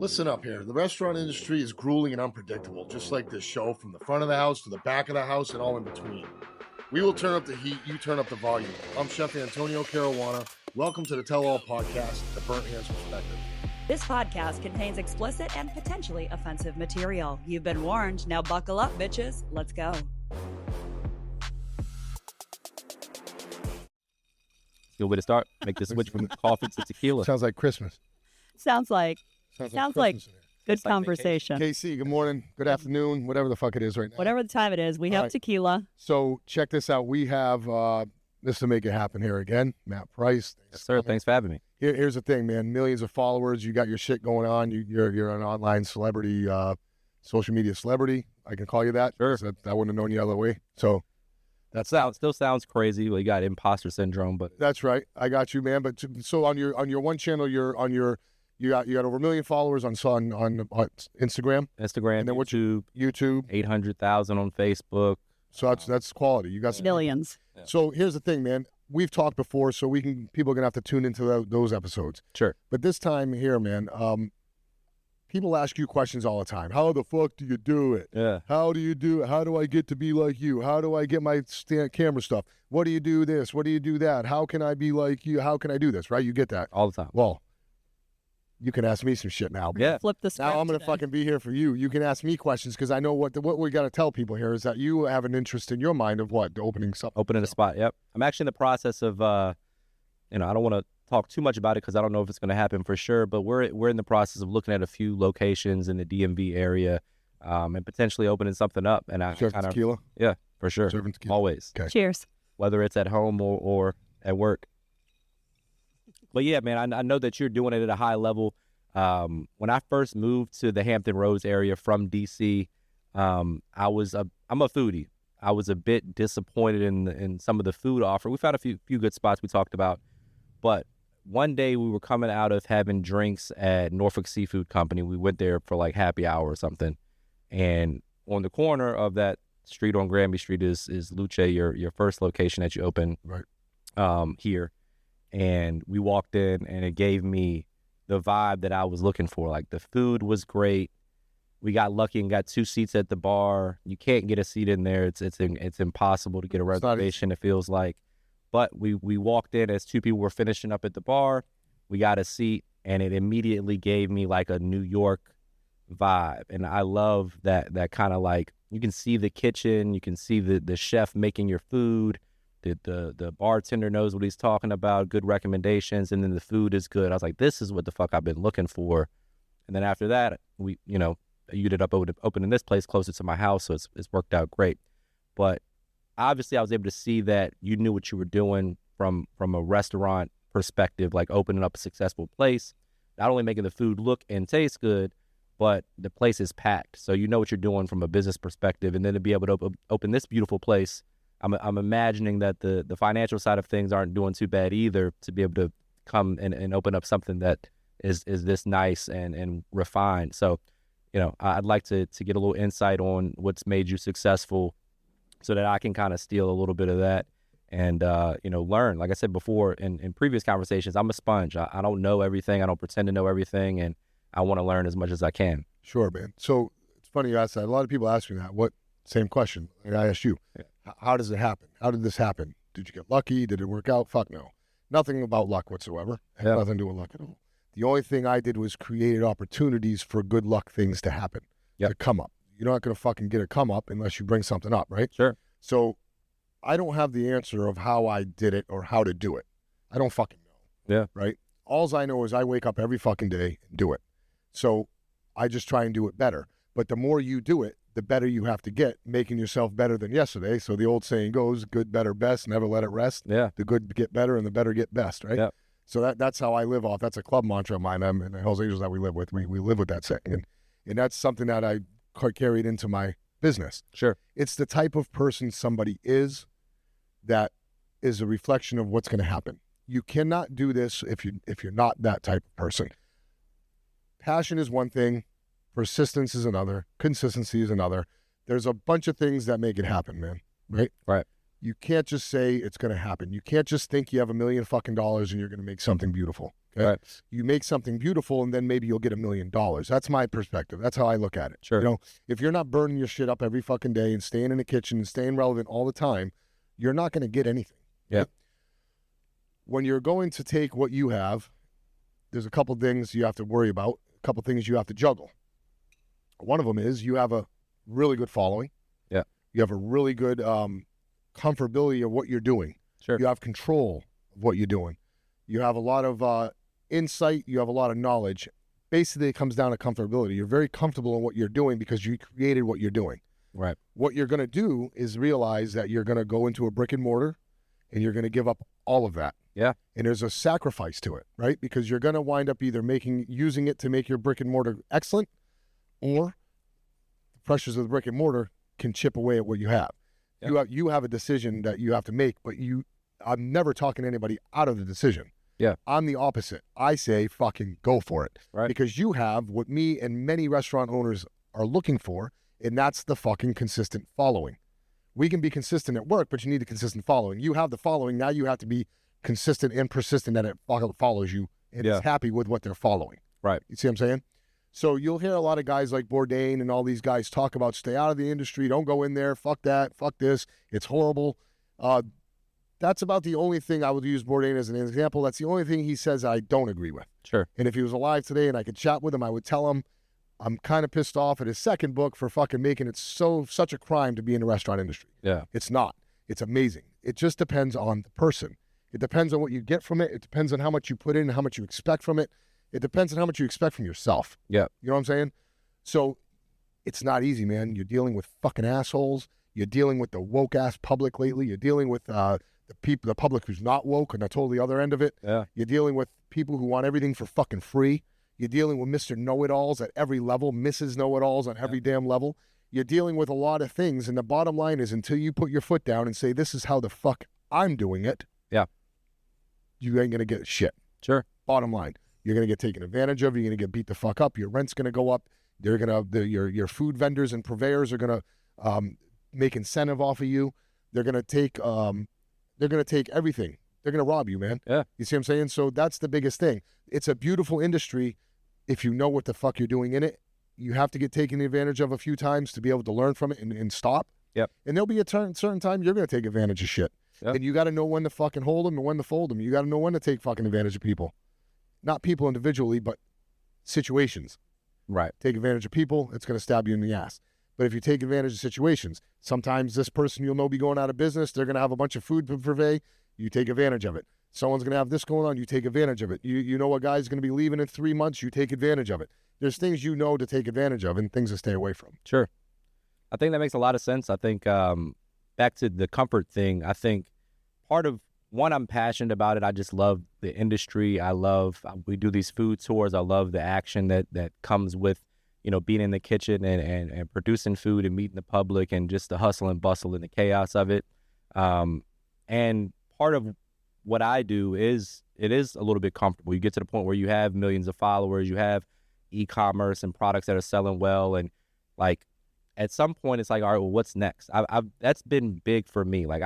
Listen up here. The restaurant industry is grueling and unpredictable, just like this show, from the front of the house to the back of the house and all in between. We will turn up the heat, you turn up the volume. I'm Chef Antonio Caruana. Welcome to the Tell All Podcast, the Burnt Hands Perspective. This podcast contains explicit and potentially offensive material. You've been warned. Now buckle up, bitches. Let's go. Good way to start. Make the switch from coffee to tequila. Sounds like Christmas. Sounds like Christmas like in here. good It's like conversation. KC, good morning, good afternoon, whatever the fuck it is right now. Whatever the time it is, we All have right. tequila. So check this out. We have this to make it happen here again. Matt Price. Yes, sir. Thanks for having me. Here's the thing, man. Millions of followers. You got your shit going on. You're an online celebrity, social media celebrity. I can call you that. Sure. 'Cause I wouldn't have known you other way. So that's that. Still sounds crazy. Well, you got imposter syndrome, but That's right. I got you, man. But so on your one channel, you got over 1 million followers on Instagram, Instagram, And then what YouTube, YouTube. 800,000 on Facebook. So that's quality. You got some, Millions. Yeah. So here's the thing, man. We've talked before, so people are gonna have to tune into those episodes. Sure. But this time here, man, people ask you questions all the time. How the fuck do you do it? Yeah. How do you do it? How do I get to be like you? How do I get my camera stuff? What do you do this? What do you do that? How can I be like you? How can I do this? Right? You get that. All the time. Well, you can ask me some shit now. Yeah. Flip the script. Now I'm gonna today. fucking be here for you. You can ask me questions because I know what we got to tell people here is that you have an interest in your mind of what opening something. Opening a spot. Yep. I'm actually in the process of, I don't want to talk too much about it because I don't know if it's going to happen for sure, but we're in the process of looking at a few locations in the DMV area, and potentially opening something up. And I Serving kind of, tequila. yeah, for sure. Serving tequila. Always. Okay. Cheers. Whether it's at home or at work. But yeah, man, I know that you're doing it at a high level. When I first moved to the Hampton Roads area from DC, I'm a foodie. I was a bit disappointed in some of the food offer. We found a few good spots we talked about, but one day we were coming out of having drinks at Norfolk Seafood Company. We went there for like happy hour or something, and on the corner of that street on Granby Street is Luce, your first location that you opened, Right. here, and we walked in and it gave me the vibe that I was looking for. Like the food was great. We got lucky and got 2 seats at the bar. You can't get a seat in there. It's impossible to get a It's not easy. reservation, it feels like. But we walked in as 2 people were finishing up at the bar. We got a seat and it immediately gave me like a New York vibe. And I love that kind of like, you can see the kitchen, you can see the chef making your food. The bartender knows what he's talking about, good recommendations, and then the food is good. I was like, this is what the fuck I've been looking for. And then after that, you ended up opening this place closer to my house, so it's worked out great. But obviously I was able to see that you knew what you were doing from a restaurant perspective, like opening up a successful place, not only making the food look and taste good, but the place is packed. So you know what you're doing from a business perspective, and then to be able to open this beautiful place, I'm imagining that the financial side of things aren't doing too bad either, to be able to come and open up something that is this nice and refined. So, I'd like to get a little insight on what's made you successful so that I can kind of steal a little bit of that and, learn. Like I said before in previous conversations, I'm a sponge. I don't know everything. I don't pretend to know everything, and I want to learn as much as I can. Sure, man. So it's funny you asked that. A lot of people ask me that. Same question. Like I asked you. Yeah. How does it happen? How did this happen? Did you get lucky? Did it work out? Fuck no. Nothing about luck whatsoever. Had Yeah. nothing to do with luck at all. The only thing I did was created opportunities for good luck things to happen, Yep. to come up. You're not going to fucking get a come up unless you bring something up, right? Sure. So I don't have the answer of how I did it or how to do it. I don't fucking know. Yeah. Right? Alls I know is I wake up every fucking day and do it. So I just try and do it better. But the more you do it, the better you have to get, making yourself better than yesterday. So the old saying goes, good, better, best, never let it rest. Yeah. The good get better and the better get best, right? Yep. So that's how I live off. That's a club mantra of mine. And the Hells Angels that we live with, we live with that saying. And that's something that I carried into my business. Sure. It's the type of person somebody is that is a reflection of what's going to happen. You cannot do this if you're not that type of person. Passion is one thing, persistence is another, consistency is another. There's a bunch of things that make it happen, man. Right? Right. You can't just say it's going to happen. You can't just think you have $1 million fucking and you're going to make something beautiful. Okay? Right. You make something beautiful, and then maybe you'll get $1 million. That's my perspective. That's how I look at it. Sure. You know, if you're not burning your shit up every fucking day and staying in the kitchen and staying relevant all the time, you're not going to get anything. Yeah. Right? When you're going to take what you have, there's a couple things you have to worry about, a couple things you have to juggle. One of them is you have a really good following. Yeah. You have a really good comfortability of what you're doing. Sure. You have control of what you're doing. You have a lot of insight. You have a lot of knowledge. Basically, it comes down to comfortability. You're very comfortable in what you're doing because you created what you're doing. Right. What you're going to do is realize that you're going to go into a brick and mortar and you're going to give up all of that. Yeah. And there's a sacrifice to it, right? Because you're going to wind up either using it to make your brick and mortar excellent, or the pressures of the brick and mortar can chip away at what you have. Yeah. You have a decision that you have to make, but I'm never talking anybody out of the decision. Yeah. I'm the opposite. I say fucking go for it. Right. Because you have what me and many restaurant owners are looking for, and that's the fucking consistent following. We can be consistent at work, but you need a consistent following. You have the following. Now you have to be consistent and persistent that it follows you and is happy with what they're following. Right. You see what I'm saying? So you'll hear a lot of guys like Bourdain and all these guys talk about stay out of the industry, don't go in there, fuck that, fuck this, it's horrible. That's about the only thing I would use Bourdain as an example. That's the only thing he says I don't agree with. Sure. And if he was alive today and I could chat with him, I would tell him I'm kind of pissed off at his second book for fucking making it such a crime to be in the restaurant industry. Yeah. It's not. It's amazing. It just depends on the person. It depends on what you get from it. It depends on how much you put in and how much you expect from it. It depends on how much you expect from yourself. Yeah. You know what I'm saying? So it's not easy, man. You're dealing with fucking assholes. You're dealing with the woke ass public lately. You're dealing with the public who's not woke and the totally other end of it. Yeah. You're dealing with people who want everything for fucking free. You're dealing with Mr. Know-It-Alls at every level, Mrs. Know-It-Alls on every damn level. You're dealing with a lot of things, and the bottom line is until you put your foot down and say, this is how the fuck I'm doing it, you ain't going to get shit. Sure. Bottom line. You're going to get taken advantage of. You're going to get beat the fuck up. Your rent's going to go up. They're going to your food vendors and purveyors are going to make incentive off of you. They're going to take everything. They're going to rob you, man. Yeah. You see what I'm saying? So that's the biggest thing. It's a beautiful industry if you know what the fuck you're doing in it. You have to get taken advantage of a few times to be able to learn from it and stop. Yep. And there'll be a certain time you're going to take advantage of shit. Yep. And you got to know when to fucking hold them and when to fold them. You got to know when to take fucking advantage of people. Not people individually, but situations. Right. Take advantage of people, it's going to stab you in the ass. But if you take advantage of situations, sometimes this person you'll know be going out of business. They're going to have a bunch of food to purvey. You take advantage of it. Someone's going to have this going on. You take advantage of it. You know a guy's going to be leaving in 3 months. You take advantage of it. There's things you know to take advantage of and things to stay away from. Sure. I think that makes a lot of sense. I think back to the comfort thing, I think part of one, I'm passionate about it. I just love the industry. We do these food tours. I love the action that comes with, being in the kitchen and producing food and meeting the public and just the hustle and bustle and the chaos of it. And part of what I do is it is a little bit comfortable. You get to the point where you have millions of followers, you have e-commerce and products that are selling well. And like at some point it's like, all right, well, what's next? That's been big for me. Like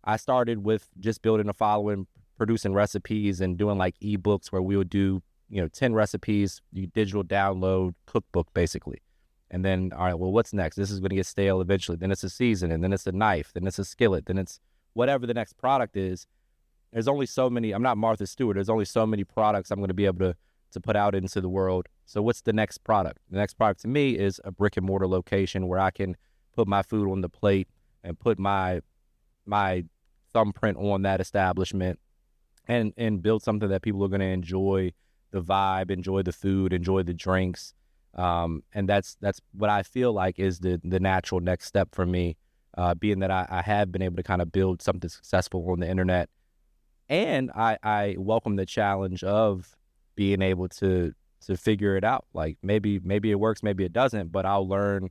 I started with just building a following, producing recipes and doing like ebooks where we would do, 10 recipes, you digital download cookbook basically. And then, all right, well, what's next? This is going to get stale eventually. Then it's a season, and then it's a knife, then it's a skillet, then it's whatever the next product is. There's only so many, I'm not Martha Stewart, there's only so many products I'm going to be able to put out into the world. So what's the next product? The next product to me is a brick and mortar location where I can put my food on the plate and put my thumbprint on that establishment and build something that people are going to enjoy the vibe, enjoy the food, enjoy the drinks. And that's what I feel like is the natural next step for me, being that I have been able to kind of build something successful on the internet. And I welcome the challenge of being able to figure it out. Like maybe it works, maybe it doesn't, but I'll learn,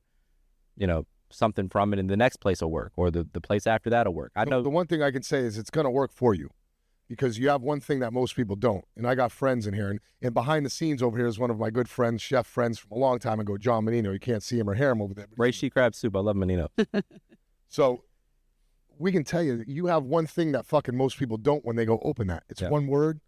something from it, and the next place will work, or the place after that will work. I know the one thing I can say is it's going to work for you because you have one thing that most people don't. And I got friends in here, and behind the scenes over here is one of my good friends, chef friends from a long time ago, John Menino. You can't see him or hear him over there. Reishi crab soup. I love Menino. So we can tell you, you have one thing that fucking most people don't when they go open that. It's one word,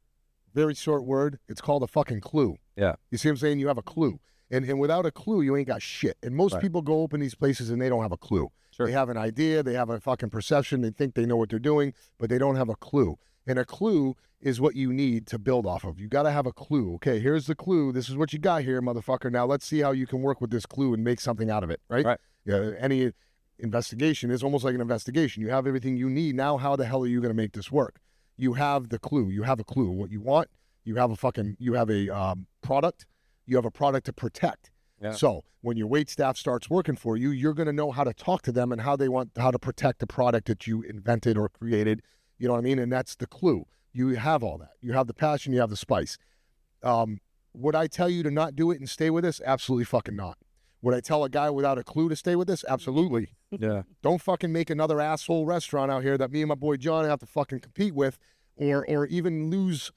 very short word. It's called a fucking clue. Yeah. You see what I'm saying? You have a clue. And without a clue, you ain't got shit. And most Right. people go open these places and they don't have a clue. Sure. They have an idea. They have a fucking perception. They think they know what they're doing, but they don't have a clue. And a clue is what you need to build off of. You got to have a clue. Okay, here's the clue. This is what you got here, motherfucker. Now let's see how you can work with this clue and make something out of it, right? Right. Yeah, any investigation is almost like an investigation. You have everything you need. Now how the hell are you going to make this work? You have the clue. You have a clue. What you want, you have a product. You have a product to protect. Yeah. So when your wait staff starts working for you, you're going to know how to talk to them and how to protect the product that you invented or created. You know what I mean? And that's the clue. You have all that. You have the passion. You have the spice. Would I tell you to not do it and stay with this? Absolutely fucking not. Would I tell a guy without a clue to stay with this? Absolutely. Yeah. Don't fucking make another asshole restaurant out here that me and my boy John have to fucking compete with, or even lose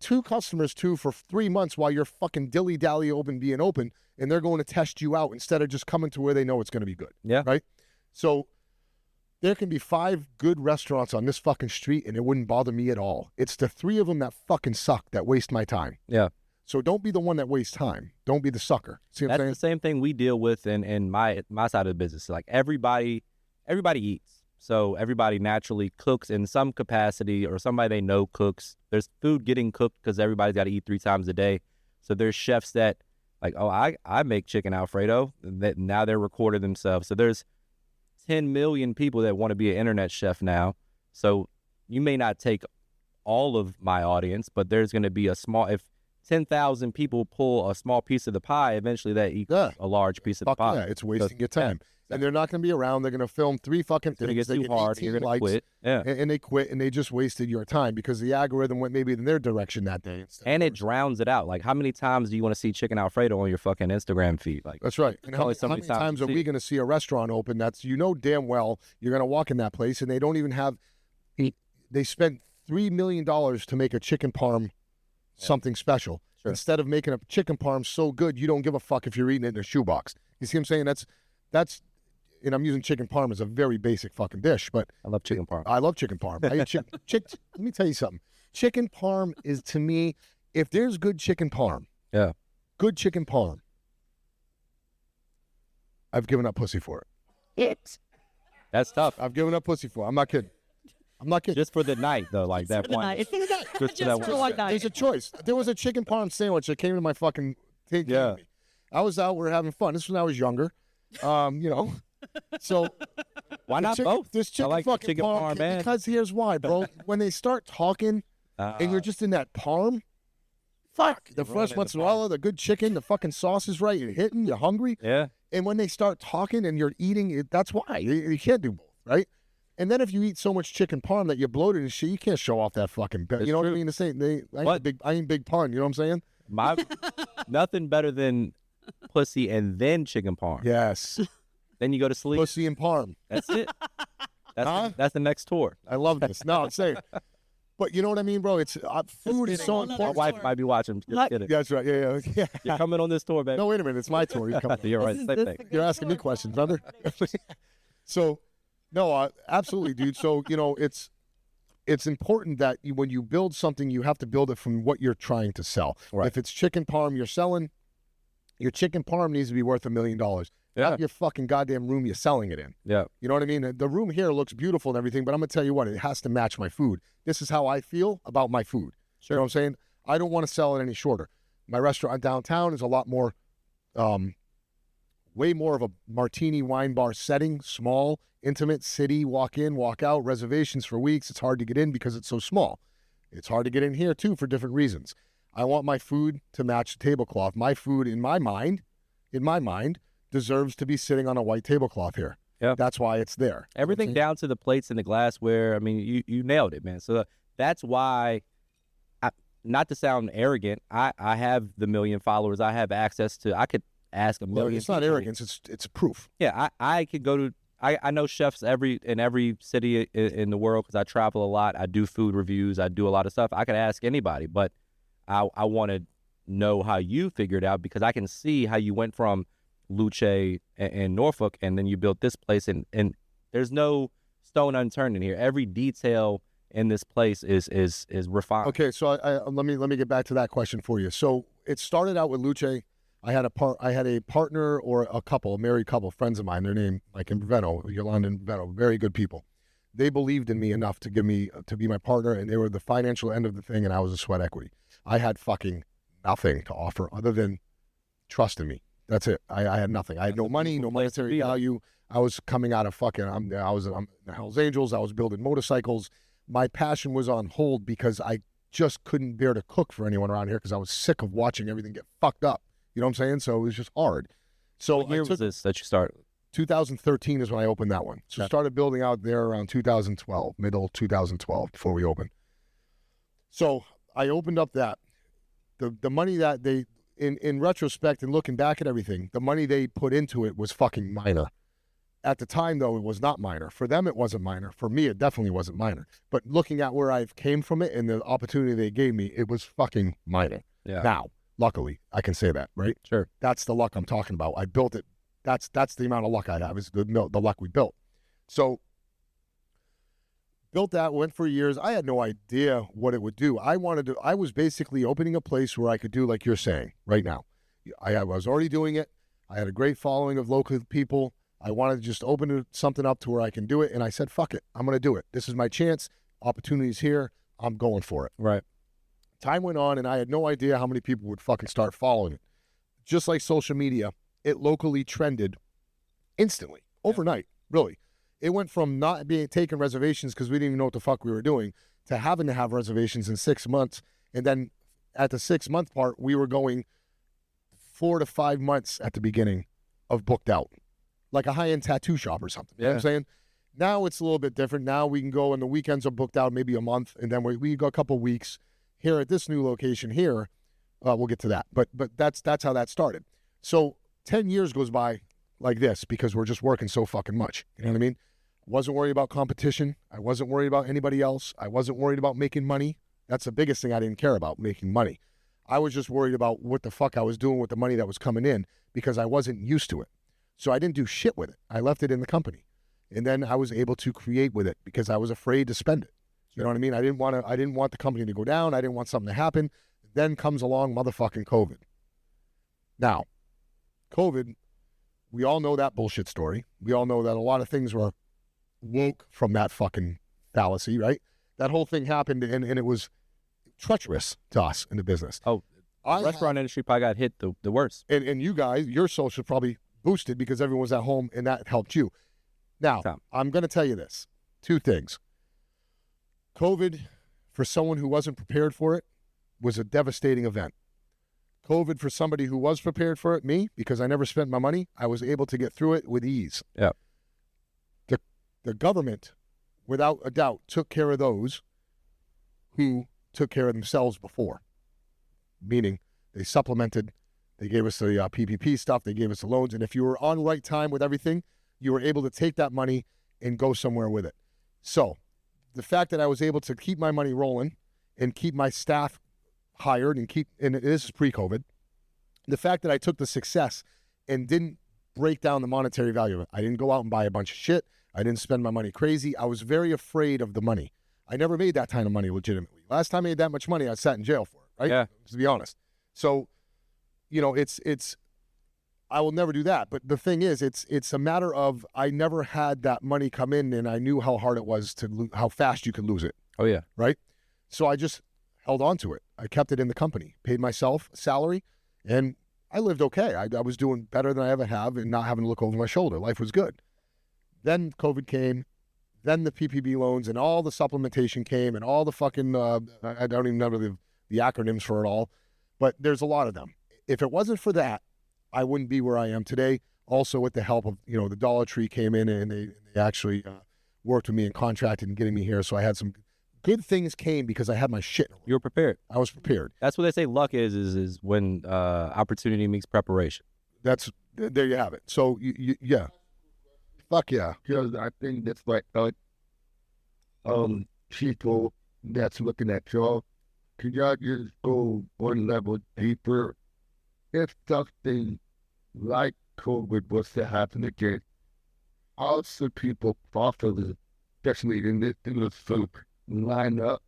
2 customers to for 3 months while you're fucking dilly-dally being open, and they're going to test you out instead of just coming to where they know it's going to be good. Yeah. Right? So there can be 5 good restaurants on this fucking street, and it wouldn't bother me at all. It's the 3 of them that fucking suck that waste my time. Yeah. So don't be the one that wastes time. Don't be the sucker. See what I'm That's saying? the same thing we deal with in my side of the business. Like everybody eats. So everybody naturally cooks in some capacity, or somebody they know cooks. There's food getting cooked because everybody's got to eat 3 times a day. So there's chefs that like, oh, I make chicken Alfredo. That now they're recording themselves. So there's 10 million people that want to be an internet chef now. So you may not take all of my audience, but there's going to be if 10,000 people pull a small piece of the pie, eventually that equals a large piece of the Fuck pie. yeah, it's wasting your time. And they're not going to be around. They're going to film 3 fucking It's going to things. get They too hard. 18 You're going to likes, quit. Yeah. and they quit, and they just wasted your time because the algorithm went maybe in their direction that day. And it drowns it out. Like, how many times do you want to see chicken Alfredo on your fucking Instagram feed? Like, That's right. And how only so many many times times are you we see going to see a restaurant open that's, damn well you're going to walk in that place and they don't even have, they spent $3 million to make a chicken parm something special. Sure. Instead of making a chicken parm so good, you don't give a fuck if you're eating it in a shoebox. You see what I'm saying? That's, and I'm using chicken parm as a very basic fucking dish, but I love chicken parm. I love chicken parm. I eat let me tell you something. Chicken parm is, to me, if there's good chicken parm, good chicken parm, I've given up pussy for it. That's tough. I've given up pussy for it. I'm not kidding. Just for the night, though, like that for the one. night. Just for that for one. one night. There's a choice. There was a chicken parm sandwich that came to my fucking thing. Yeah. I was out. We were having fun. This was when I was younger. So Why not chick- both? This I chicken like fucking chicken parm, man. Because here's why, bro. When they start talking and you're just in that parm, fuck. The fresh in the mozzarella, the good chicken, the fucking sauce is right. You're hitting. You're hungry. Yeah. And when they start talking and you're eating, that's why. You can't do both, right? And then if you eat so much chicken parm that you're bloated and shit, you can't show off that fucking belly. It's You know what I true. mean? The same. But- I ain't big pun. You know what I'm saying? Nothing better than pussy and then chicken parm. Yes. Then you go to sleep. Pussy and parm. That's it. Huh? That's the next tour. I love this. No, I'm saying. But you know what I mean, bro? It's food is so My important. wife might be watching. Just kidding. That's right. Yeah. You're coming on this tour, baby. No, wait a minute. It's my tour. You're coming. You're right. This is- Same this thing. is a You're good asking me tour. questions, brother. So, no, absolutely, dude. So, it's important that when you build something, you have to build it from what you're trying to sell. Right. If it's chicken parm you're selling, your chicken parm needs to be worth $1 million. Yeah. Not your fucking goddamn room you're selling it in. Yeah. You know what I mean? The room here looks beautiful and everything, but I'm going to tell you what, it has to match my food. This is how I feel about my food. Sure. You know what I'm saying? I don't want to sell it any shorter. My restaurant downtown is a lot more, way more of a martini wine bar setting, small, intimate, city, walk in, walk out, reservations for weeks. It's hard to get in because it's so small. It's hard to get in here too for different reasons. I want my food to match the tablecloth. My food, in my mind, deserves to be sitting on a white tablecloth here. Yeah. That's why it's there. Everything down to the plates and the glassware. I mean, you nailed it, man. So that's why, not to sound arrogant, I have the 1 million followers. I have access to, I could ask a Well, million. it's not people. arrogance. It's proof. Yeah, I could go to, I know chefs in every city in the world because I travel a lot. I do food reviews. I do a lot of stuff. I could ask anybody, but I want to know how you figured out because I can see how you went from Luce and Norfolk and then you built this place and there's no stone unturned in here. Every detail in this place is refined. Okay, so let me get back to that question for you. So it started out with Luce. I had a partner or a couple, a married couple, friends of mine. Their name, like in Breveno, Yolanda and Breveno, very good people. They believed in me enough to give me to be my partner, and they were the financial end of the thing, and I was a sweat equity. I had fucking nothing to offer other than trust in me. That's it. I had nothing. I had no money, no monetary value. I was coming out of fucking. I was in the Hells Angels. I was building motorcycles. My passion was on hold because I just couldn't bear to cook for anyone around here because I was sick of watching everything get fucked up. You know what I'm saying? So it was just hard. So What year was this that you started? 2013 is when I opened that one. So started building out there around 2012, middle 2012 before we opened. So I opened up that. The money that they, in retrospect and looking back at everything, the money they put into it was fucking minor. At the time, though, it was not minor. For them, it wasn't minor. For me, it definitely wasn't minor. But looking at where I came from it and the opportunity they gave me, it was fucking minor. Yeah. Now, luckily, I can say that, right? Sure. That's the luck I'm talking about. I built it. That's the amount of luck I have is the luck we built. So built that, went for years. I had no idea what it would do. I was basically opening a place where I could do like you're saying right now. I was already doing it. I had a great following of local people. I wanted to just open something up to where I can do it. And I said, fuck it. I'm going to do it. This is my chance. Opportunity's here. I'm going for it. Right. Time went on, and I had no idea how many people would fucking start following it. Just like social media, it locally trended instantly, overnight, really. It went from not being taking reservations because we didn't even know what the fuck we were doing to having to have reservations in 6 months. And then at the 6-month part, we were going 4 to 5 months at the beginning of booked out, like a high-end tattoo shop or something. You know what I'm saying? Now it's a little bit different. Now we can go and the weekends are booked out maybe a month, and then we go a couple weeks here at this new location here. We'll get to that. But that's how that started. So 10 years goes by like this because we're just working so fucking much. You know what I mean? Wasn't worried about competition. I wasn't worried about anybody else. I wasn't worried about making money. That's the biggest thing I didn't care about, making money. I was just worried about what the fuck I was doing with the money that was coming in because I wasn't used to it. So I didn't do shit with it. I left it in the company. And then I was able to create with it because I was afraid to spend it. You know what I mean? I didn't want the company to go down. I didn't want something to happen. Then comes along motherfucking COVID. Now, COVID, we all know that bullshit story. We all know that a lot of things were woke from that fucking fallacy, right? That whole thing happened and it was treacherous to us in the business. Oh, the restaurant industry probably got hit the worst. And you guys, your social probably boosted because everyone was at home and that helped you. Now, I'm going to tell you this. 2 things. COVID, for someone who wasn't prepared for it, was a devastating event. COVID, for somebody who was prepared for it, me, because I never spent my money, I was able to get through it with ease. Yeah. The government, without a doubt, took care of those who took care of themselves before. Meaning, they supplemented, they gave us the PPP stuff, they gave us the loans, and if you were on right time with everything, you were able to take that money and go somewhere with it. So, the fact that I was able to keep my money rolling and keep my staff hired and this is pre-COVID, the fact that I took the success and didn't break down the monetary value of it. I didn't go out and buy a bunch of shit. I didn't spend my money crazy. I was very afraid of the money. I never made that kind of money legitimately. Last time I made that much money, I sat in jail for it, right? Yeah. To be honest. So, you know, it's I will never do that. But the thing is, it's a matter of I never had that money come in and I knew how hard it was how fast you could lose it. Oh, yeah. Right? So I just held on to it. I kept it in the company, paid myself a salary, and I lived okay. I was doing better than I ever have and not having to look over my shoulder. Life was good. Then COVID came, then the PPP loans and all the supplementation came and all the fucking, I don't even remember the acronyms for it all, but there's a lot of them. If it wasn't for that, I wouldn't be where I am today. Also with the help of, the Dollar Tree came in and they actually worked with me and contracted and getting me here. So I had some good things came because I had my shit. You were prepared. I was prepared. That's what they say luck is when opportunity meets preparation. There you have it. So, yeah. Fuck yeah. Because I think that's like people that's looking at y'all, can y'all just go one level deeper? If something like COVID was to happen again, how should people properly, especially in this line up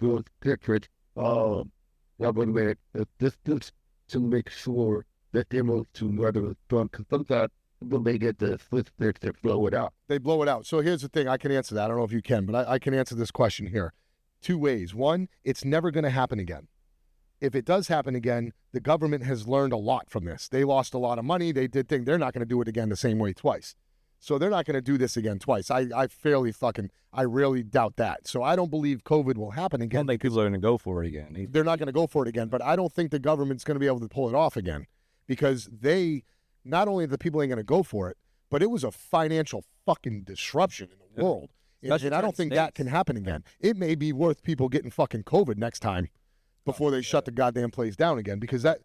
those different government assistance to make sure that they're able to weather the storm. Because sometimes people may get the assistance to blow it out. They blow it out. So here's the thing. I can answer that. I don't know if you can, but I can answer this question here. Two ways. One, it's never going to happen again. If it does happen again, the government has learned a lot from this. They lost a lot of money. They did things. They're not going to do it again the same way twice. So they're not going to do this again twice. I really doubt that. So I don't believe COVID will happen I again. don't think people are going to go for it again either. They're not going to go for it again, but I don't think the government's going to be able to pull it off again because not only the people ain't going to go for it, but it was a financial fucking disruption in the world. And I don't think that can happen again. It may be worth people getting fucking COVID next time before they shut the goddamn place down again, because that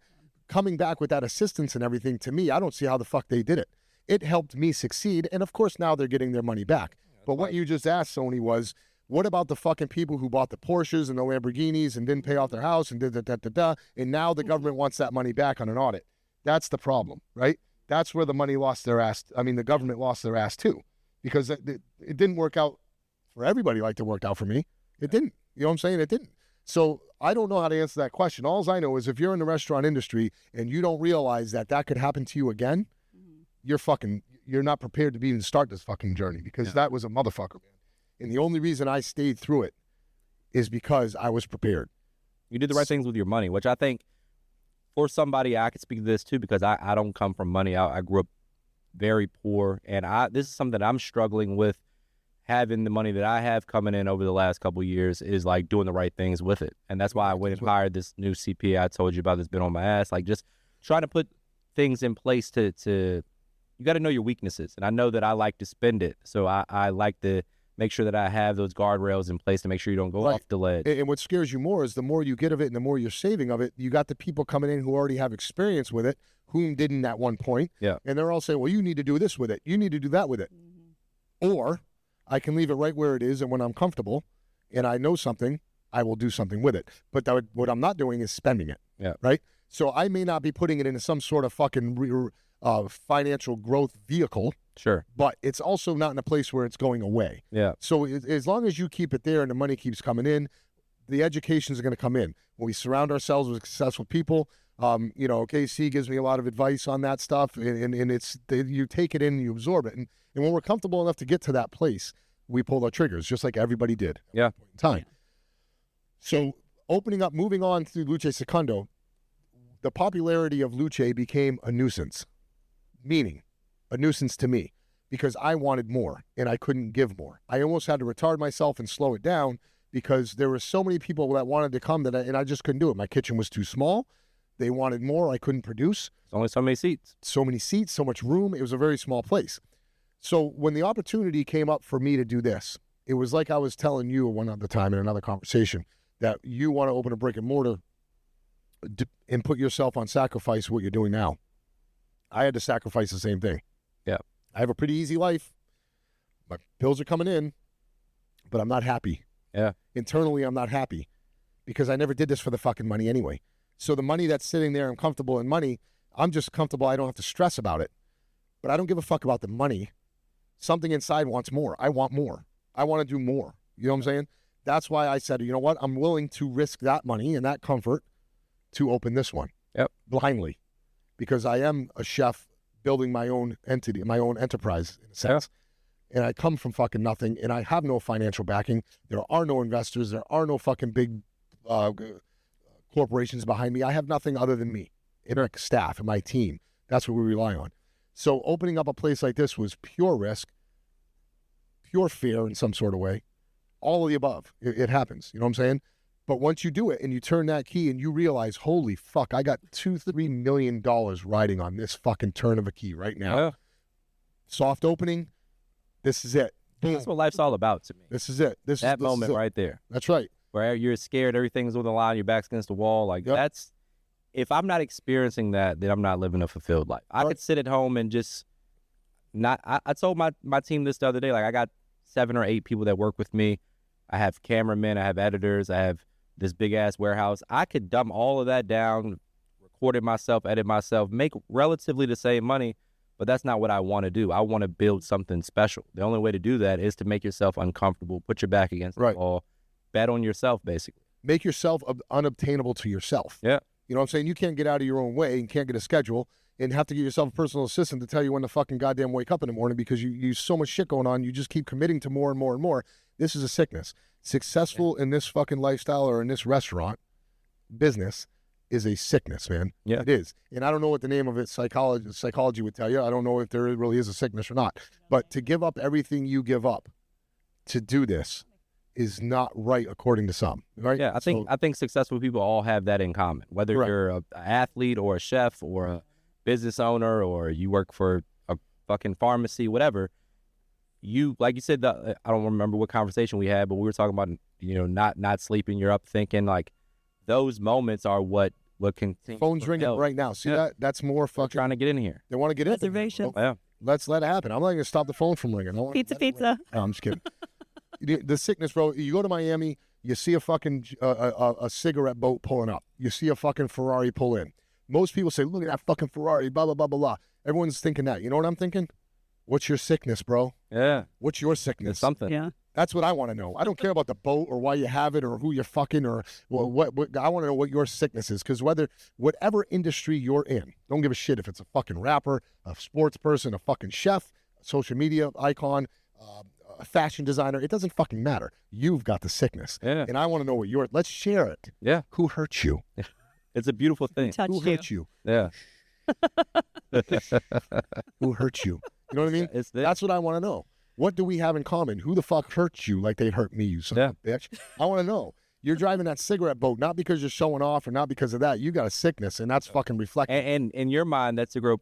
coming back with that assistance and everything, to me, I don't see how the fuck they did it. It helped me succeed, and of course now they're getting their money back. But what you just asked, Sony, was what about the fucking people who bought the Porsches and the Lamborghinis and didn't pay off their house and and now the government wants that money back on an audit? That's the problem, right? That's where the money lost their ass. I mean, the government lost their ass too, because it didn't work out for everybody like it worked out for me. It didn't. You know what I'm saying? It didn't. So I don't know how to answer that question. All I know is if you're in the restaurant industry and you don't realize that could happen to you again, you're not prepared to even start this fucking journey, because that was a motherfucker, man. And the only reason I stayed through it is because I was prepared. You did the right things with your money, which I think for somebody, I could speak to this too, because I don't come from money. I grew up very poor, and this is something that I'm struggling with. Having the money that I have coming in over the last couple of years is like doing the right things with it. And that's why I went and hired this new CPA I told you about that's been on my ass. Like just trying to put things in place to you got to know your weaknesses. And I know that I like to spend it. So I like to make sure that I have those guardrails in place to make sure you don't go off the ledge. And what scares you more is the more you get of it and the more you're saving of it, you got the people coming in who already have experience with it, whom didn't at one point. Yeah. And they're all saying, well, you need to do this with it. You need to do that with it. Or I can leave it right where it is, and when I'm comfortable and I know something, I will do something with it. But what I'm not doing is spending it. Yeah. Right? So I may not be putting it into some sort of fucking financial growth vehicle. Sure. But it's also not in a place where it's going away. Yeah. So as long as you keep it there and the money keeps coming in, the educations are going to come in. When we surround ourselves with successful people, KC gives me a lot of advice on that stuff, and you take it in and you absorb it. And when we're comfortable enough to get to that place, we pull our triggers, just like everybody did at one point in time. So moving on to Luce Secondo, the popularity of Luce became a nuisance, meaning a nuisance to me, because I wanted more and I couldn't give more. I almost had to retard myself and slow it down because there were so many people that wanted to come and I just couldn't do it. My kitchen was too small. They wanted more. I couldn't produce. There's only so many seats. So many seats, so much room. It was a very small place. So when the opportunity came up for me to do this, it was like I was telling you one other time in another conversation that you want to open a brick and mortar and put yourself on sacrifice what you're doing now. I had to sacrifice the same thing. Yeah. I have a pretty easy life. My bills are coming in, but I'm not happy. Yeah. Internally, I'm not happy because I never did this for the fucking money anyway. So the money that's sitting there, I'm comfortable in money. I'm just comfortable. I don't have to stress about it. But I don't give a fuck about the money. Something inside wants more. I want more. I want to do more. You know what I'm saying? That's why I said, you know what? I'm willing to risk that money and that comfort to open this one. Yep. Blindly. Because I am a chef building my own entity, my own enterprise in a sense. Yeah. And I come from fucking nothing and I have no financial backing. There are no investors. There are no fucking big corporations behind me. I have nothing other than me and our staff and my team. That's what we rely on. So opening up a place like this was pure risk, pure fear in some sort of way, all of the above. It happens. You know what I'm saying? But once you do it and you turn that key and you realize, holy fuck, I got $2-3 million riding on this fucking turn of a key right now. Yeah. Soft opening. This is it. Boom. That's what life's all about to me. This is it. This moment is right there. That's right. Where you're scared, everything's on the line, your back's against the wall. Like that's, if I'm not experiencing that, then I'm not living a fulfilled life. I could sit at home and just not, I told my team this the other day, like I got 7 or 8 people that work with me. I have cameramen, I have editors, I have this big ass warehouse. I could dumb all of that down, record it myself, edit myself, make relatively the same money, but that's not what I want to do. I want to build something special. The only way to do that is to make yourself uncomfortable, put your back against the wall, bet on yourself, basically. Make yourself unobtainable to yourself. Yeah. You know what I'm saying? You can't get out of your own way and can't get a schedule and have to get yourself a personal assistant to tell you when to fucking goddamn wake up in the morning because you so much shit going on. You just keep committing to more and more and more. This is a sickness. Successful in this fucking lifestyle or in this restaurant business is a sickness, man. Yeah. It is. And I don't know what the name of it psychology would tell you. I don't know if there really is a sickness or not. But to give up everything you give up to do this is not right according to some, right? Yeah, I think successful people all have that in common. Whether Correct. you're an athlete or a chef or a business owner or you work for a fucking pharmacy, whatever, you, like you said, I don't remember what conversation we had, but we were talking about, not sleeping. You're up thinking, like, those moments are what continue. Phone's ringing right now. See that? That's more fucking. Trying to get in here. They want to get in. Reservations. Yeah. Let's let it happen. I'm not going to stop the phone from ringing. Pizza. No, I'm just kidding. The sickness, bro. You go to Miami, you see a fucking a cigarette boat pulling up. You see a fucking Ferrari pull in. Most people say, "Look at that fucking Ferrari." Blah blah blah blah blah. Everyone's thinking that. You know what I'm thinking? What's your sickness, bro? Yeah. What's your sickness? It's something. Yeah. That's what I want to know. I don't care about the boat or why you have it or who you're fucking or what I want to know what your sickness is, because whatever industry you're in, don't give a shit if it's a fucking rapper, a sports person, a fucking chef, a social media icon, a fashion designer. It doesn't fucking matter. You've got the sickness. Yeah. And I want to know what yours. Let's share it. Yeah. Who hurt you? It's a beautiful thing. Touch Who you. hurt you? Yeah. Who hurt you? You know what I mean? It's this. That's what I want to know. What do we have in common? Who the fuck hurt you like they hurt me, you son of a bitch? I want to know. You're driving that cigarette boat, not because you're showing off or not because of that. You got a sickness, and that's fucking reflected. And in your mind, that cigarette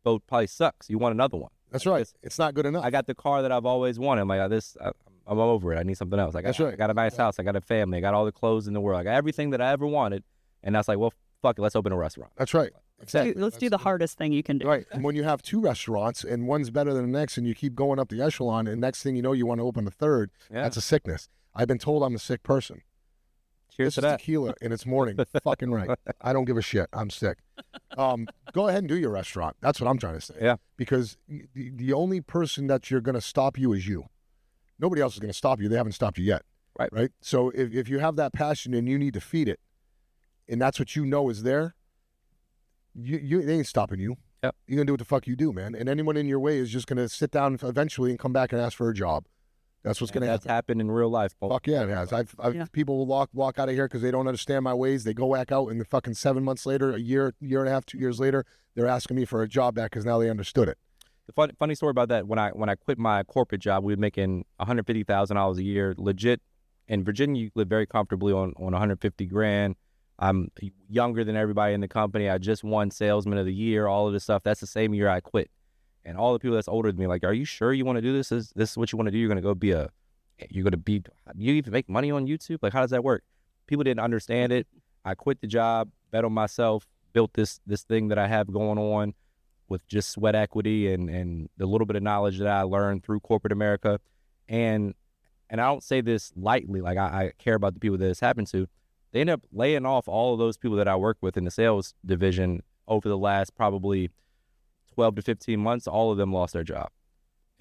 boat probably sucks. You want another one. That's right. It's not good enough. I got the car that I've always wanted. I'm like, I'm over it. I need something else. That's right. I got a nice house. I got a family. I got all the clothes in the world. I got everything that I ever wanted. And that's like, well, fuck it. Let's open a restaurant. That's right. Exactly. Let's do the hardest thing you can do. Right. And when you have two restaurants and one's better than the next and you keep going up the echelon and next thing you know, you want to open a third, Yeah. that's a sickness. I've been told I'm a sick person. Cheers This to is that. tequila and it's morning. Fucking right. I don't give a shit. I'm sick. Go ahead and do your restaurant. That's what I'm trying to say. Yeah. Because the only person that you're going to stop you is you. Nobody else is going to stop you. They haven't stopped you yet. Right. Right. So if you have that passion and you need to feed it, and that's what you know is there, they ain't stopping you. Yep. You're going to do what the fuck you do, man. And anyone in your way is just going to sit down eventually and come back and ask for a job. That's what's going to That's happen. happened in real life, Paul. Fuck yeah, it has. Yeah. People will walk out of here because they don't understand my ways. They go back out, and the fucking 7 months later, a year and a half, 2 years later, they're asking me for a job back because now they understood it. The funny story about that, when I quit my corporate job, we were making $150,000 a year, legit. In Virginia, you live very comfortably on $150,000. I'm younger than everybody in the company. I just won Salesman of the Year, all of this stuff. That's the same year I quit. And all the people that's older than me, like, are you sure you want to do this? Is this what you want to do? You're going to you even make money on YouTube? Like, how does that work? People didn't understand it. I quit the job, bet on myself, built this thing that I have going on with just sweat equity and the little bit of knowledge that I learned through corporate America. And I don't say this lightly, like I care about the people that this happened to. They end up laying off all of those people that I work with in the sales division over the last probably 12 to 15 months. All of them lost their job.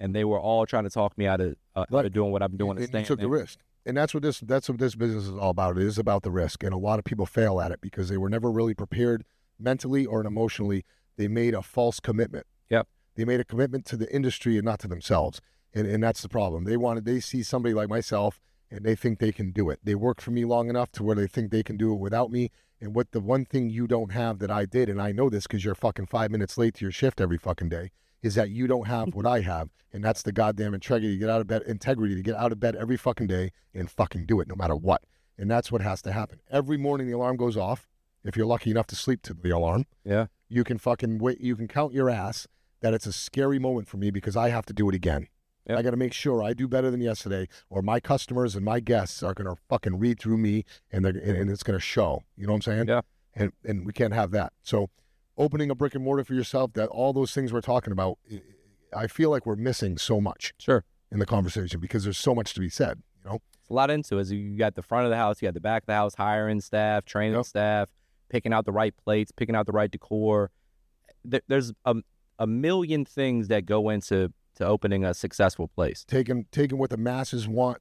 And they were all trying to talk me out of doing what I'm doing. And you took the risk. And that's what this business is all about. It is about the risk. And a lot of people fail at it because they were never really prepared mentally or emotionally. They made a false commitment. Yep. They made a commitment to the industry and not to themselves. And that's the problem. They see somebody like myself and they think they can do it. They work for me long enough to where they think they can do it without me. And what the one thing you don't have that I did, and I know this because you're fucking 5 minutes late to your shift every fucking day, is that you don't have what I have. And that's the goddamn integrity to get out of bed every fucking day and fucking do it no matter what. And that's what has to happen. Every morning the alarm goes off. If you're lucky enough to sleep to the alarm, Yeah. you can fucking wait. You can count your ass that it's a scary moment for me because I have to do it again. Yep. I got to make sure I do better than yesterday, or my customers and my guests are going to fucking read through me, and it's going to show. You know what I'm saying? Yeah. And we can't have that. So, opening a brick and mortar for yourself, that all those things we're talking about, I feel like we're missing so much Sure. in the conversation because there's so much to be said. You know? It's a lot into it. You got the front of the house, you got the back of the house, hiring staff, training Yep. staff, picking out the right plates, picking out the right decor. There's a million things that go into opening a successful place. Taking what the masses want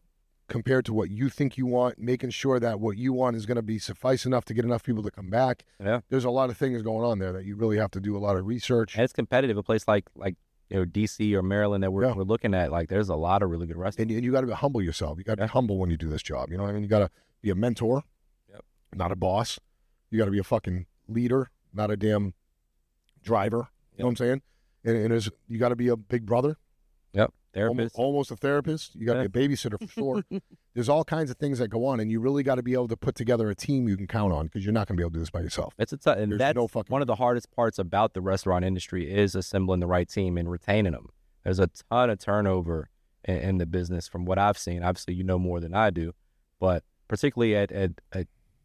compared to what you think you want, making sure that what you want is going to be suffice enough to get enough people to come back. Yeah. There's a lot of things going on there that you really have to do a lot of research. And it's competitive. A place like DC or Maryland that we're looking at, like there's a lot of really good restaurants. And you got to humble yourself. You got to be humble when you do this job. You know what I mean? You got to be a mentor, not a boss. You got to be a fucking leader, not a damn driver. You know what I'm saying? And you got to be a big brother. Yep. Therapist. Almost a therapist. You got to be a babysitter for sure. There's all kinds of things that go on, and you really got to be able to put together a team you can count on, because you're not going to be able to do this by yourself. And There's that's no fucking- one of the hardest parts about the restaurant industry is assembling the right team and retaining them. There's a ton of turnover in the business from what I've seen. Obviously, you know more than I do, but particularly at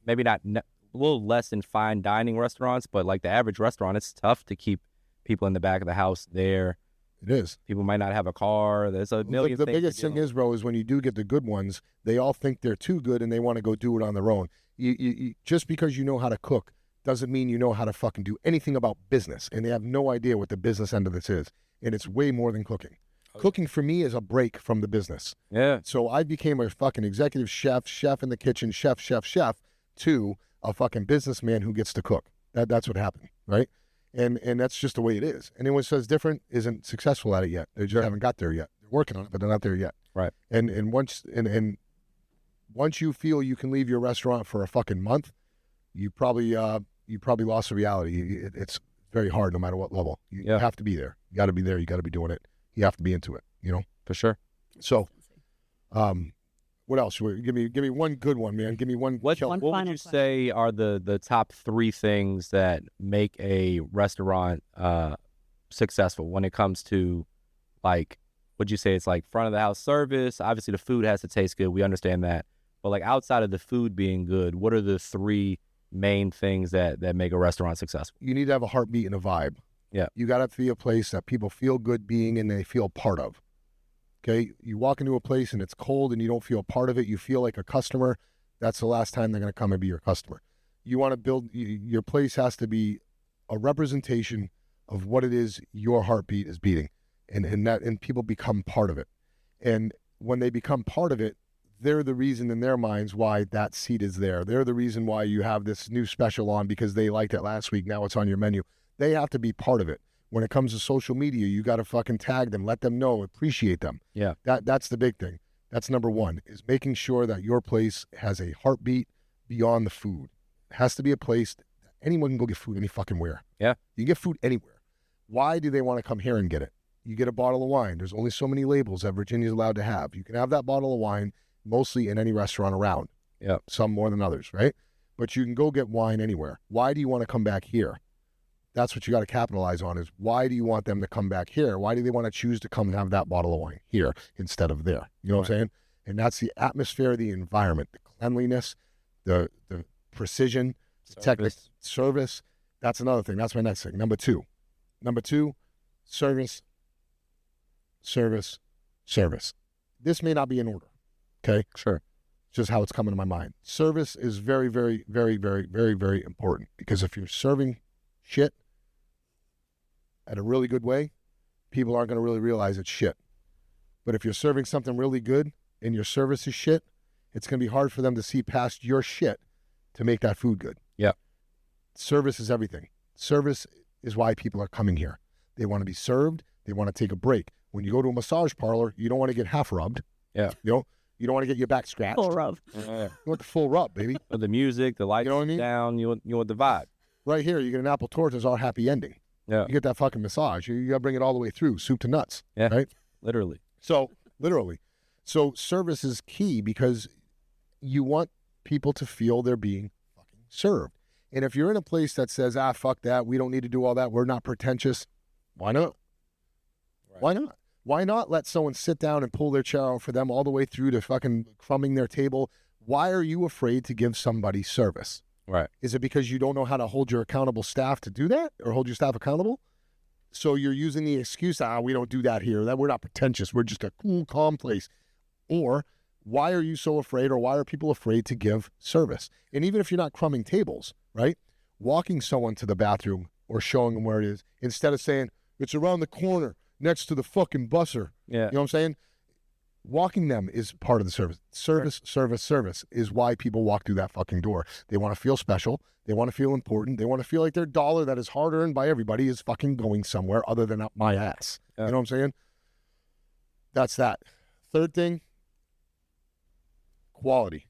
maybe not a little less in fine dining restaurants, but like the average restaurant, it's tough to keep people in the back of the house there. It is. People might not have a car. There's a million The things. biggest thing is, bro, is when you do get the good ones, they all think they're too good and they want to go do it on their own. You just because you know how to cook doesn't mean you know how to fucking do anything about business, and they have no idea what the business end of this is. And it's way more than cooking. Cooking for me is a break from the business. Yeah. So I became a fucking executive chef in the kitchen, chef, to a fucking businessman who gets to cook. That's what happened, right? And that's just the way it is. Anyone who says different isn't successful at it yet. They just haven't got there yet. They're working on it, but they're not there yet. Right. And once you feel you can leave your restaurant for a fucking month, you probably lost the reality. It's very hard no matter what level. You have to be there. You got to be there. You got to be doing it. You have to be into it, you know? For sure. So, what else? Give me one good one, man. Give me one. What would you say are the top 3 things that make a restaurant successful when it comes to, like, would you say it's like front of the house service? Obviously, the food has to taste good. We understand that. But like outside of the food being good, what are the 3 main things that make a restaurant successful? You need to have a heartbeat and a vibe. Yeah. You got to be a place that people feel good being and they feel part of. Okay, you walk into a place and it's cold and you don't feel part of it. You feel like a customer. That's the last time they're going to come and be your customer. You want to build, your place has to be a representation of what it is your heartbeat is beating, and people become part of it. And when they become part of it, they're the reason in their minds why that seat is there. They're the reason why you have this new special on because they liked it last week. Now it's on your menu. They have to be part of it. When it comes to social media, you got to fucking tag them, let them know, appreciate them. Yeah. That's the big thing. That's number one, is making sure that your place has a heartbeat beyond the food. It has to be a place that anyone can go get food any fucking where. Yeah. You can get food anywhere. Why do they want to come here and get it? You get a bottle of wine. There's only so many labels that Virginia's allowed to have. You can have that bottle of wine mostly in any restaurant around. Yeah. Some more than others, right? But you can go get wine anywhere. Why do you want to come back here? That's what you got to capitalize on, is why do you want them to come back here? Why do they want to choose to come and have that bottle of wine here instead of there? You know what I'm saying? And that's the atmosphere, the environment, the cleanliness, the precision, the technique, service. That's another thing. That's my next thing. Number two, service. This may not be in order, okay? Sure. It's just how it's coming to my mind. Service is very, very, very, very, very, very important, because if you're serving shit at a really good way, people aren't going to really realize it's shit. But if you're serving something really good and your service is shit, it's going to be hard for them to see past your shit to make that food good. Yeah. Service is everything. Service is why people are coming here. They want to be served. They want to take a break. When you go to a massage parlor, you don't want to get half rubbed. Yeah. You don't want to get your back scratched. Full rub. You want the full rub, baby. But the music, the lights You know what I mean? down, you want the vibe. Right here, you get an apple torta, it's our happy ending. Yeah. You get that fucking massage. You got to bring it all the way through, soup to nuts. Yeah. Right? Literally. So, literally. So, service is key, because you want people to feel they're being fucking served. And if you're in a place that says, fuck that, we don't need to do all that, we're not pretentious, why not? Right. Why not? Why not let someone sit down and pull their chair out for them all the way through to fucking crumbing their table? Why are you afraid to give somebody service? Right. Is it because you don't know how to hold your accountable staff to do that, or hold your staff accountable? So you're using the excuse, we don't do that here, that we're not pretentious, we're just a cool, calm place. Or why are you so afraid, or why are people afraid to give service? And even if you're not crumbing tables, right? Walking someone to the bathroom or showing them where it is, instead of saying, it's around the corner next to the fucking busser. Yeah. You know what I'm saying? walking them is part of the service. Service is why people walk through that fucking door. They want to feel special. They want to feel important. They want to feel like their dollar that is hard earned by everybody is fucking going somewhere other than up my ass. Yeah. You know what I'm saying? That's that. Third thing, quality.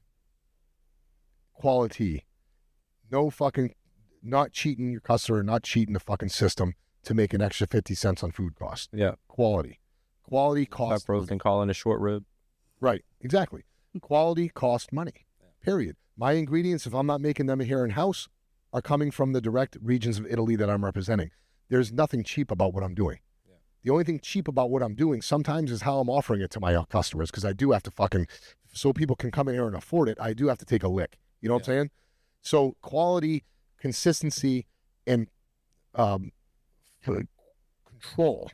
No fucking, not cheating your customer, not cheating the fucking system to make an extra 50 cents on food cost. Yeah. Quality costs. Pepperos can call in a short rib. Right, exactly. Quality costs money, period. My ingredients, if I'm not making them here in-house, are coming from the direct regions of Italy that I'm representing. There's nothing cheap about what I'm doing. Yeah. The only thing cheap about what I'm doing sometimes is how I'm offering it to my customers, because I do have to fucking, so people can come in here and afford it, I do have to take a lick. You know what I'm saying? So quality, consistency, and control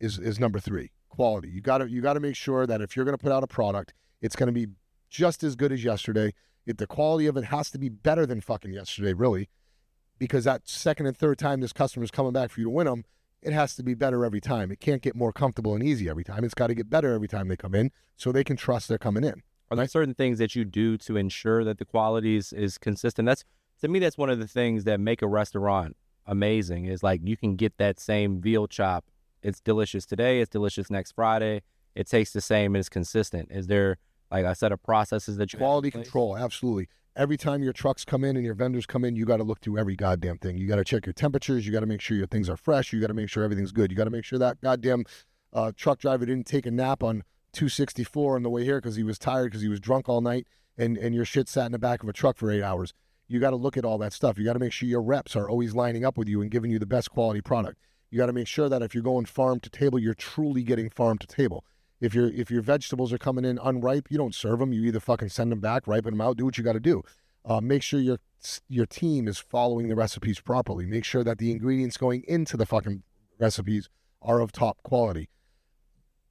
is number 3. Quality. You got to make sure that if you're going to put out a product, it's going to be just as good as yesterday. The quality of it has to be better than fucking yesterday, really, because that second and third time this customer's coming back for you to win them, it has to be better every time. It can't get more comfortable and easy every time. It's got to get better every time they come in, so they can trust they're coming in. Are there certain things that you do to ensure that the quality is consistent? To me, that's one of the things that make a restaurant amazing, is like you can get that same veal chop. It's delicious today. It's delicious next Friday. It tastes the same and it's consistent. Is there, like a set of processes that you quality control? Absolutely. Every time your trucks come in and your vendors come in, you got to look through every goddamn thing. You got to check your temperatures. You got to make sure your things are fresh. You got to make sure everything's good. You got to make sure that goddamn truck driver didn't take a nap on 264 on the way here because he was tired because he was drunk all night and your shit sat in the back of a truck for 8 hours. You got to look at all that stuff. You got to make sure your reps are always lining up with you and giving you the best quality product. You got to make sure that if you're going farm to table, you're truly getting farm to table. If your vegetables are coming in unripe, you don't serve them. You either fucking send them back, ripen them out, do what you got to do. Make sure your team is following the recipes properly. Make sure that the ingredients going into the fucking recipes are of top quality.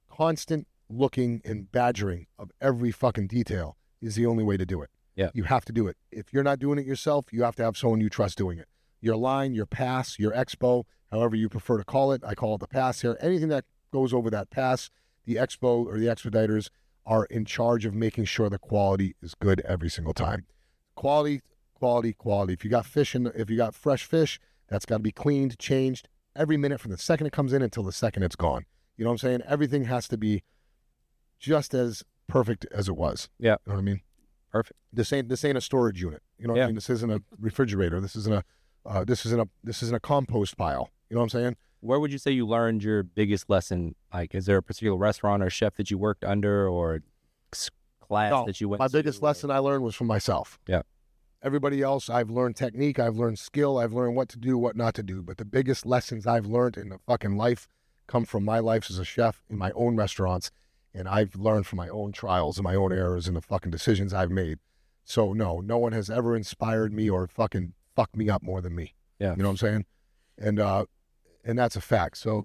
Constant looking and badgering of every fucking detail is the only way to do it. Yeah. You have to do it. If you're not doing it yourself, you have to have someone you trust doing it. Your line, your pass, your expo, however you prefer to call it. I call it the pass here. Anything that goes over that pass, the expo or the expediters are in charge of making sure the quality is good every single time. Quality. If you got fresh fish, that's got to be cleaned, changed every minute from the second it comes in until the second it's gone. You know what I'm saying? Everything has to be just as perfect as it was. Yeah. You know what I mean? Perfect. This ain't a storage unit. You know what I mean? This isn't a refrigerator. This isn't a compost pile. You know what I'm saying? Where would you say you learned your biggest lesson? Like, is there a particular restaurant or chef that you worked under or class that you went to? My biggest lesson I learned was from myself. Yeah. Everybody else, I've learned technique, I've learned skill, I've learned what to do, what not to do. But the biggest lessons I've learned in the fucking life come from my life as a chef in my own restaurants. And I've learned from my own trials and my own errors and the fucking decisions I've made. So no one has ever inspired me or fucking fucked me up more than me. Yeah. You know what I'm saying? And that's a fact. So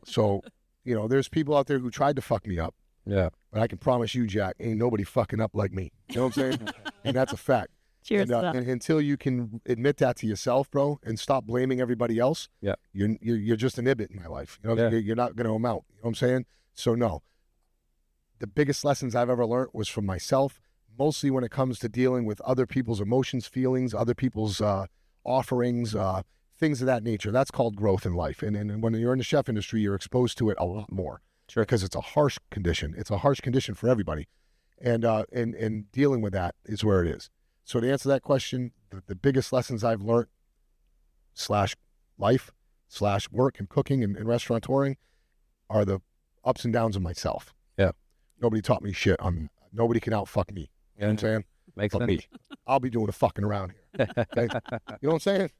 there's people out there who tried to fuck me up. Yeah. But I can promise you, Jack, ain't nobody fucking up like me. You know what I'm saying? And that's a fact. Cheers. And until you can admit that to yourself, bro, and stop blaming everybody else, yeah, you're just an ibit in my life. You know, you're not going to amount. You know what I'm saying? So no. The biggest lessons I've ever learned was from myself, mostly when it comes to dealing with other people's emotions, feelings, other people's offerings, things of that nature. That's called growth in life. And when you're in the chef industry, you're exposed to it a lot more. Sure. Because it's a harsh condition. It's a harsh condition for everybody. And dealing with that is where it is. So to answer that question, the biggest lessons I've learned /life/work and cooking and restaurateuring are the ups and downs of myself. Yeah. Nobody taught me shit. Nobody can out-fuck me. You know what I'm saying? Makes Fuck sense. me. I'll be doing the fucking around here. Okay? You know what I'm saying?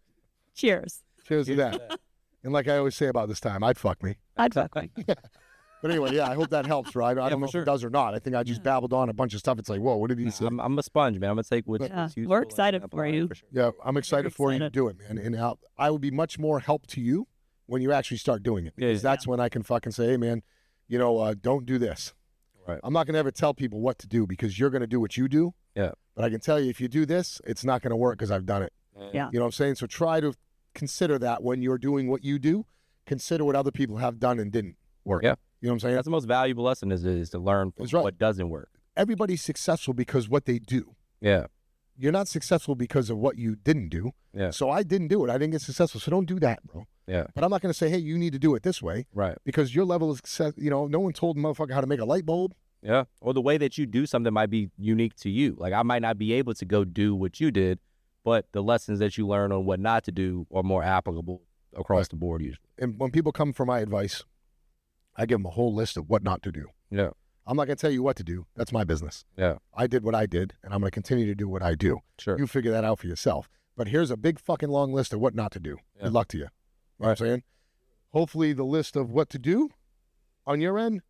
Cheers. Cheers to that. And like I always say about this time, I'd fuck me. I'd fuck me. But anyway, yeah, I hope that helps, right? I don't know if it does or not. I think I just babbled on a bunch of stuff. It's like, whoa, what did he say? I'm a sponge, man. I'm going to take what's useful. We're excited and for apply it you. for sure. Yeah, I'm excited for you to excited. do it, man. And I would be much more help to you when you actually start doing it. Because that's when I can fucking say, hey, man, don't do this. Right. I'm not going to ever tell people what to do because you're going to do what you do. Yeah. But I can tell you, if you do this, it's not going to work because I've done it. Yeah. You know what I'm saying? So try to consider that when you're doing what you do. Consider what other people have done and didn't work. Yeah. You know what I'm saying? That's the most valuable lesson is to learn from That's right. what doesn't work. Everybody's successful because what they do. Yeah. You're not successful because of what you didn't do. Yeah. So I didn't do it. I didn't get successful. So don't do that, bro. Yeah. But I'm not going to say, hey, you need to do it this way Right. because your level of success, no one told a motherfucker how to make a light bulb. Yeah. Or the way that you do something might be unique to you. Like I might not be able to go do what you did, but the lessons that you learn on what not to do are more applicable across the board usually. And when people come for my advice, I give them a whole list of what not to do. Yeah. I'm not going to tell you what to do. That's my business. Yeah. I did what I did, and I'm going to continue to do what I do. Sure. You figure that out for yourself. But here's a big fucking long list of what not to do. Yeah. Good luck to you. You know what I'm saying? Hopefully the list of what to do on your end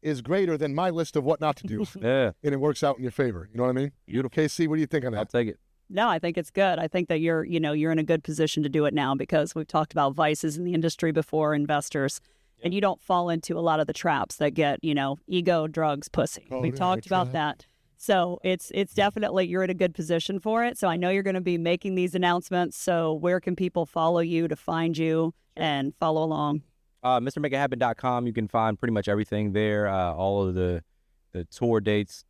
is greater than my list of what not to do. Yeah. And it works out in your favor. You know what I mean? Beautiful. KC, what do you think on I'll that? take it. No, I think it's good. I think that you're in a good position to do it now because we've talked about vices in the industry before, investors, and you don't fall into a lot of the traps that get, ego, drugs, pussy. Oh, We've yeah, talked about trap. that. So it's definitely, you're in a good position for it. So I know you're going to be making these announcements. So where can people follow you to find you and follow along? MrMakeItHappen.com. You can find pretty much everything there. All of the tour dates,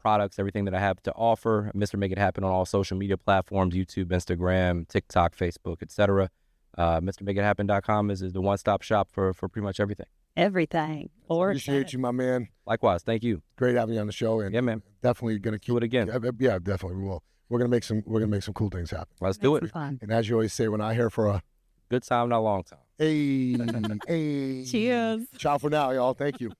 products, everything that I have to offer. Mr. Make It Happen on all social media platforms, YouTube, Instagram, TikTok, Facebook, etc. MrMakeItHappen.com is the one-stop shop for pretty much everything. Everything. Appreciate you, my man. Likewise. Thank you. Great having you on the show. And Yeah, man. definitely going to keep Do it again. Yeah, definitely we will. We're going to make some cool things happen. Let's do it. Fun. And as you always say, when I hear for a Good time, not long time. hey, Cheers. ciao for now, y'all. Thank you.